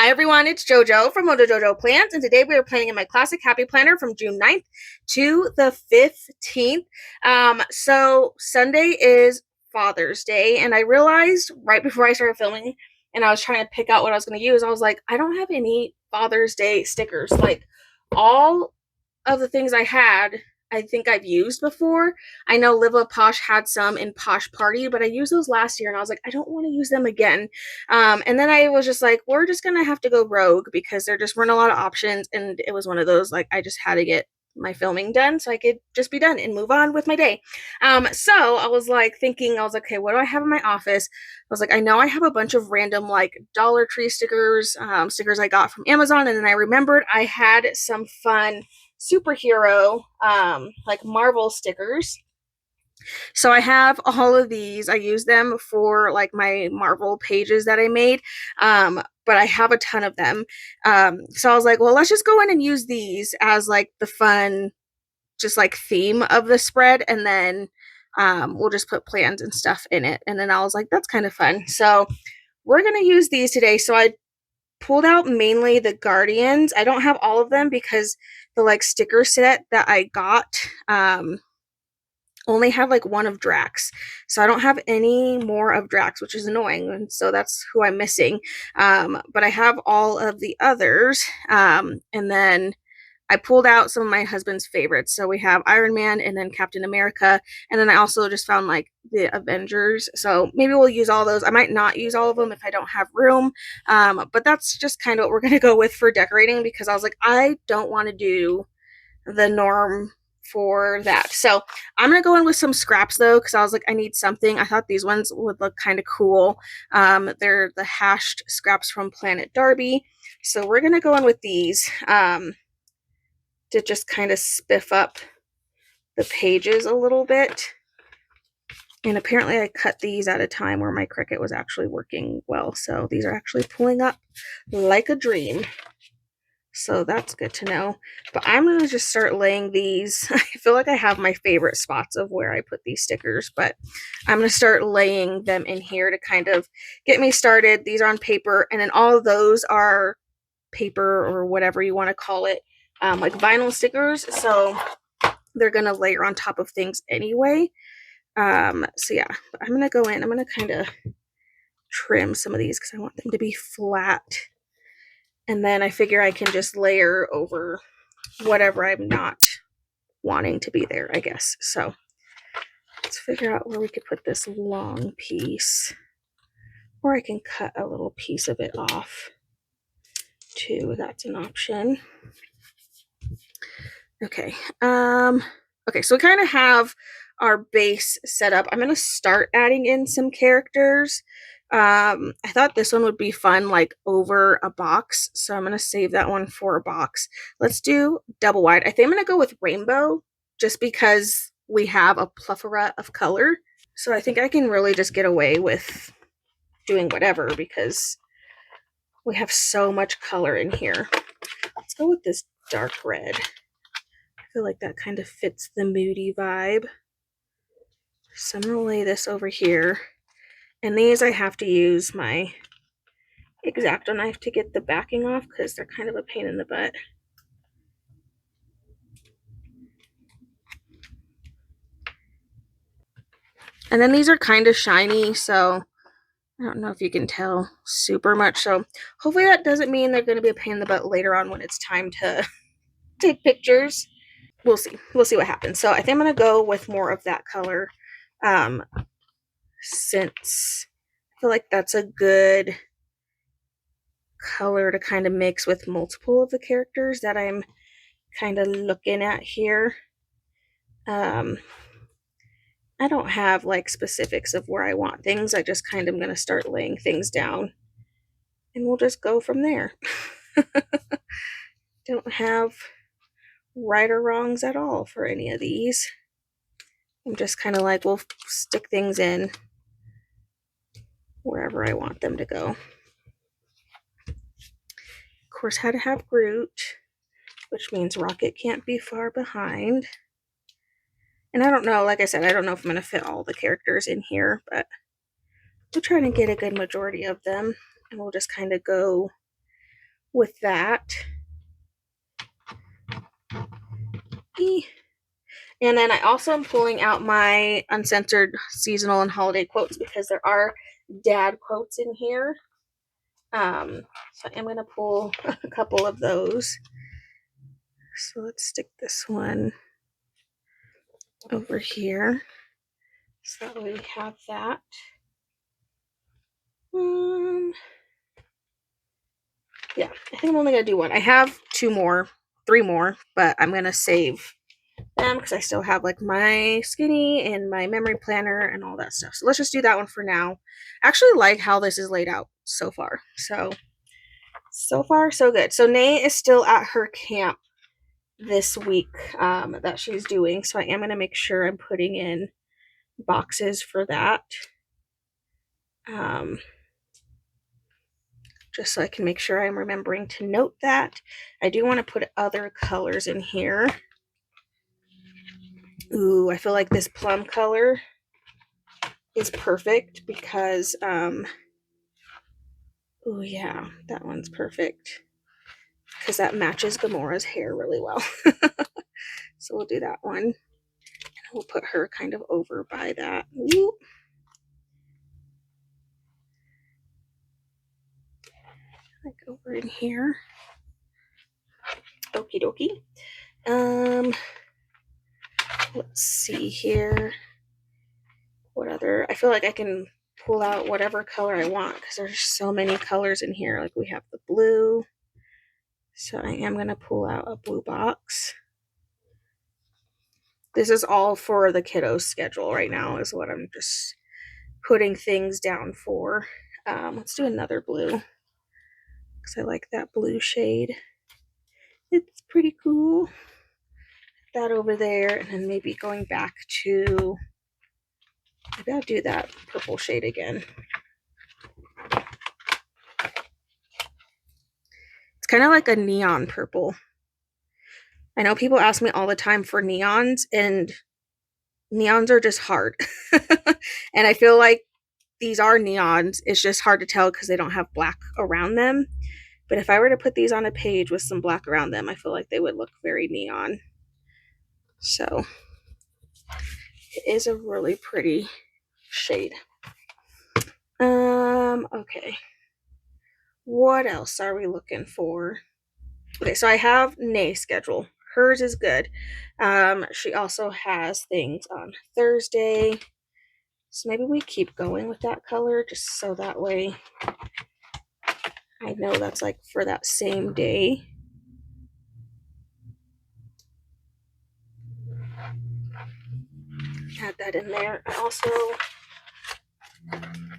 Hi everyone, it's JoJo from Mojo Plans, and today we are planning in my classic happy planner from June 9th to the 15th. So Sunday is Father's Day, and I realized right before I started filming and I was trying to pick out what I was going to use, I was like, I don't have any Father's Day stickers. Like, all of the things I had, I think I've used before. I know Live Love Posh had some in Posh Party, but I used those last year and I was like, I don't want to use them again. And then I was just like, we're just gonna have to go rogue because there just weren't a lot of options, and it was one of those like I just had to get my filming done so I could just be done and move on with my day. So I was like thinking, I was like, okay, what do I have in my office? I was like, I know I have a bunch of random like Dollar Tree stickers, stickers I got from Amazon, and then I remembered I had some fun superhero like Marvel stickers. So I have all of these. I use them for like my Marvel pages that I made. But I have a ton of them. So I was like, well, let's just go in and use these as like the fun, just like theme of the spread, and then we'll just put plans and stuff in it. And then I was like, that's kind of fun. So we're gonna use these today. So I pulled out mainly the Guardians. I don't have all of them because the like sticker set that I got only had like one of Drax. So I don't have any more of Drax, which is annoying. And so that's who I'm missing. But I have all of the others. And then I pulled out some of my husband's favorites. So we have Iron Man and then Captain America. And then I also just found like the Avengers. So maybe we'll use all those. I might not use all of them if I don't have room. But that's just kind of what we're going to go with for decorating, because I was like, I don't want to do the norm for that. So I'm gonna go in with some scraps though, because I was like, I need something. I thought these ones would look kind of cool. They're the hashed scraps from Planet Darby. So we're gonna go in with these to just kind of spiff up the pages a little bit. And apparently I cut these at a time where my Cricut was actually working well. So these are actually pulling up like a dream. So that's good to know. But I'm going to just start laying these. I feel like I have my favorite spots of where I put these stickers, but I'm going to start laying them in here to kind of get me started. These are on paper, and then all of those are paper or whatever you want to call it, like vinyl stickers. So they're going to layer on top of things anyway. So yeah, but I'm going to go in. I'm going to kind of trim some of these because I want them to be flat. And then I figure I can just layer over whatever I'm not wanting to be there, I guess. So let's figure out where we could put this long piece. Or I can cut a little piece of it off too. That's an option. Okay. Okay, so we kind of have our base set up. I'm going to start adding in some characters. I thought this one would be fun, like over a box. So I'm going to save that one for a box. Let's do double wide. I think I'm going to go with rainbow just because we have a plethora of color. So I think I can really just get away with doing whatever because we have so much color in here. Let's go with this dark red. I feel like that kind of fits the moody vibe. So I'm going to lay this over here. And these I have to use my X-Acto knife to get the backing off because they're kind of a pain in the butt. And then these are kind of shiny, so I don't know if you can tell super much. So hopefully that doesn't mean they're going to be a pain in the butt later on when it's time to take pictures. We'll see. We'll see what happens. So I think I'm going to go with more of that color since I feel like that's a good color to kind of mix with multiple of the characters that I'm kind of looking at here. I don't have like specifics of where I want things. I just kind of am going to start laying things down and we'll just go from there. Don't have right or wrongs at all for any of these. I'm just kind of like, we'll stick things in wherever I want them to go. Of course, had to have Groot, which means Rocket can't be far behind. And I don't know, like I said, I don't know if I'm going to fit all the characters in here, but we'll try to get a good majority of them. And we'll just kind of go with that. And then I also am pulling out my uncensored seasonal and holiday quotes because there are dad quotes in here. So I'm going to pull a couple of those. So let's stick this one over here. So that way we have that. Yeah, I think I'm only going to do one. I have 3 more, but I'm going to save them because I still have like my skinny and my memory planner and all that stuff. So let's just do that one for now. I actually like how this is laid out so far. So far, so good. So Nay is still at her camp this week that she's doing. So I am going to make sure I'm putting in boxes for that. Just so I can make sure I'm remembering to note that. I do want to put other colors in here. Ooh, I feel like this plum color is perfect because, oh yeah, that one's perfect because that matches Gamora's hair really well. So we'll do that one. We'll put her kind of over by that. Ooh. Like over in here. Okie dokie. Let's see here. What other? I feel like I can pull out whatever color I want because there's so many colors in here. Like we have the blue. So I am going to pull out a blue box. This is all for the kiddos' schedule right now is what I'm just putting things down for. Let's do another blue because I like that blue shade. It's pretty cool. That over there, and then maybe going back to, maybe I'll do that purple shade again. It's kind of like a neon purple. I know people ask me all the time for neons, and neons are just hard. And I feel like these are neons. It's just hard to tell because they don't have black around them. But if I were to put these on a page with some black around them, I feel like they would look very neon. So it is a really pretty shade. Okay. What else are we looking for? Okay, so I have Nay's schedule. Hers is good. She also has things on Thursday. So maybe we keep going with that color just so that way I know that's like for that same day. Add that in there. I also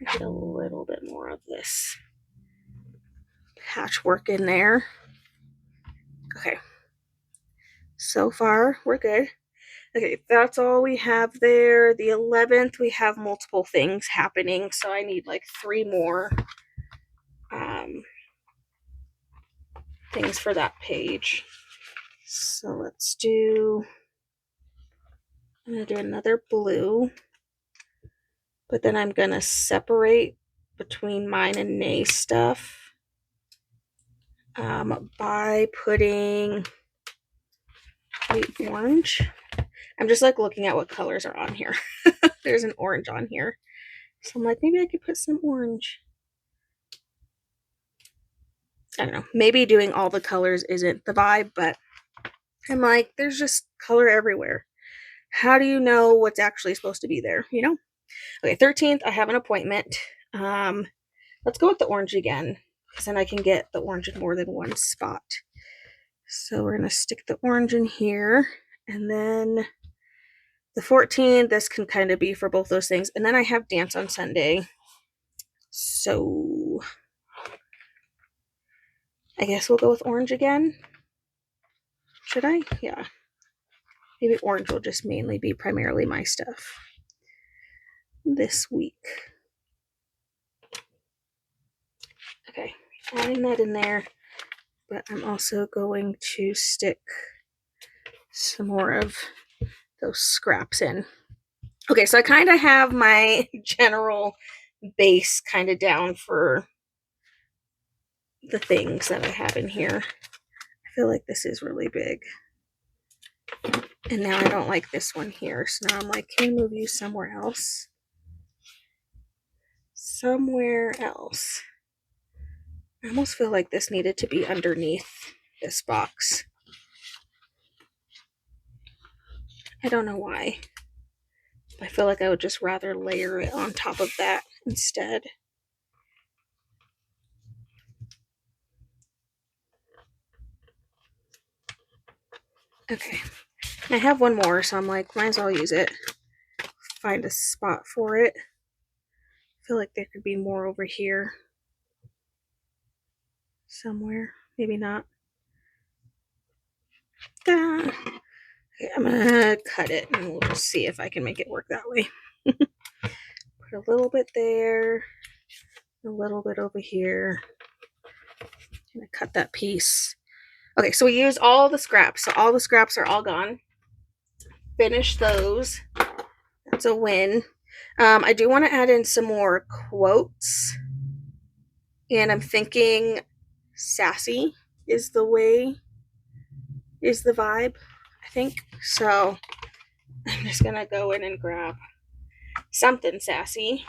get a little bit more of this patchwork in there. Okay. So far, we're good. Okay, that's all we have there. The 11th, we have multiple things happening, so I need like 3 more things for that page. So let's do, I'm going to do another blue, but then I'm going to separate between mine and Nay's stuff by putting orange. I'm just like looking at what colors are on here. There's an orange on here. So I'm like, maybe I could put some orange. I don't know. Maybe doing all the colors isn't the vibe, but I'm like, there's just color everywhere. How do you know what's actually supposed to be there, you know? Okay, 13th, I have an appointment. Let's go with the orange again, because then I can get the orange in more than one spot. So we're going to stick the orange in here, and then the 14th, this can kind of be for both those things. And then I have dance on Sunday. So I guess we'll go with orange again. Should I? Yeah. Maybe orange will just mainly be primarily my stuff this week. Okay, adding that in there, but I'm also going to stick some more of those scraps in. Okay, so I kind of have my general base kind of down for the things that I have in here. I feel like this is really big. And now I don't like this one here. So now I'm like, can I move you somewhere else? Somewhere else. I almost feel like this needed to be underneath this box. I don't know why. I feel like I would just rather layer it on top of that instead. Okay. I have one more, so I'm like, might as well use it. Find a spot for it. I feel like there could be more over here. Somewhere. Maybe not. Okay, I'm gonna cut it and we'll just see if I can make it work that way. Put a little bit there. A little bit over here. I'm gonna cut that piece. Okay, so we used all the scraps. So all the scraps are all gone. Finish those. That's a win. I do want to add in some more quotes. And I'm thinking sassy is the way, is the vibe, I think. So I'm just going to go in and grab something sassy.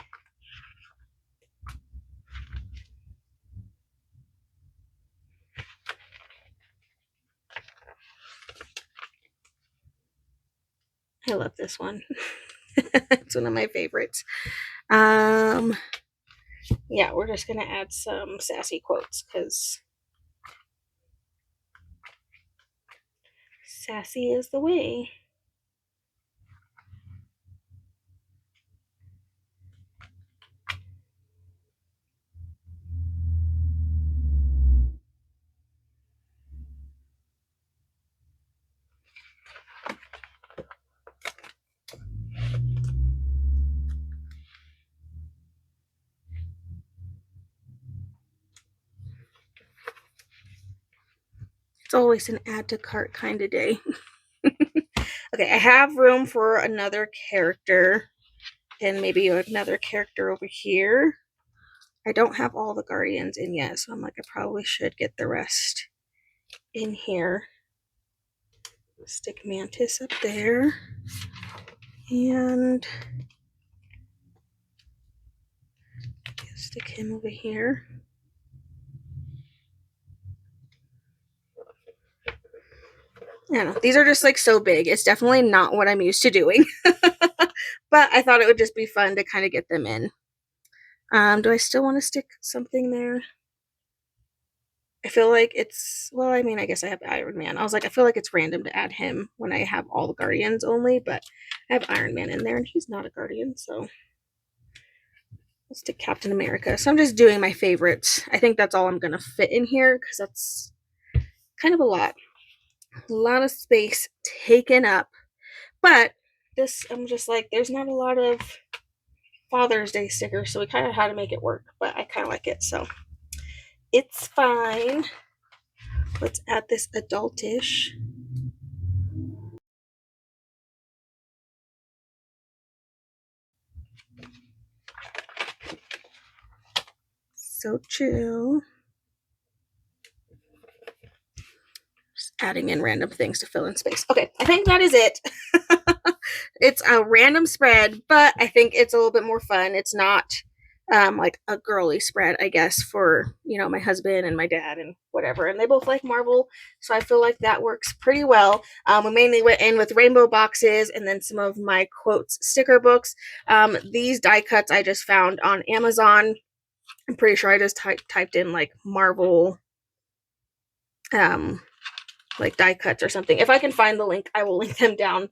I love this one. It's one of my favorites. Yeah, we're just going to add some sassy quotes because sassy is the way. It's always an add to cart kind of day. Okay, I have room for another character and maybe another character over here. I don't have all the Guardians in yet, so I'm like, I probably should get the rest in here. Stick Mantis up there. And stick him over here. I don't know. These are just like so big. It's definitely not what I'm used to doing. But I thought it would just be fun to kind of get them in. Do I still want to stick something there? I feel like it's, well, I mean, I guess I have Iron Man. I was like, I feel like it's random to add him when I have all the Guardians only, but I have Iron Man in there and he's not a Guardian, so let's stick Captain America. So I'm just doing my favorites. I think that's all I'm going to fit in here because that's kind of a lot. A lot of space taken up. But this, I'm just like, there's not a lot of Father's Day stickers, so we kind of had to make it work, but I kind of like it, so it's fine. Let's add this adultish. So chill. Just adding in random things to fill in space. Okay, I think that is it. It's a random spread, but I think it's a little bit more fun. It's not like a girly spread, I guess, for, you know, my husband and my dad and whatever. And they both like Marvel, so I feel like that works pretty well. We mainly went in with rainbow boxes and then some of my quotes sticker books. These die cuts I just found on Amazon. I'm pretty sure I just typed in like Marvel like die cuts or something. If I can find the link, I will link them down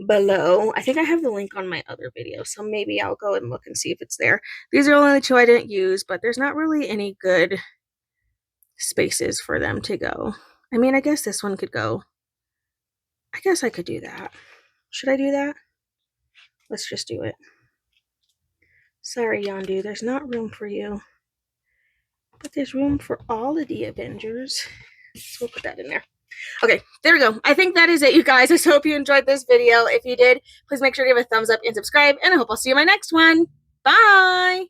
below. I think I have the link on my other video, so maybe I'll go and look and see if it's there. These are only the two I didn't use, but there's not really any good spaces for them to go. I mean, I guess this one could go. I guess I could do that. Should I do that? Let's just do it. Sorry, Yondu, there's not room for you. But there's room for all of the Avengers. So we'll put that in there. Okay, there we go. I think that is it, you guys. I hope you enjoyed this video. If you did, please make sure to give a thumbs up and subscribe, and I hope I'll see you in my next one. Bye!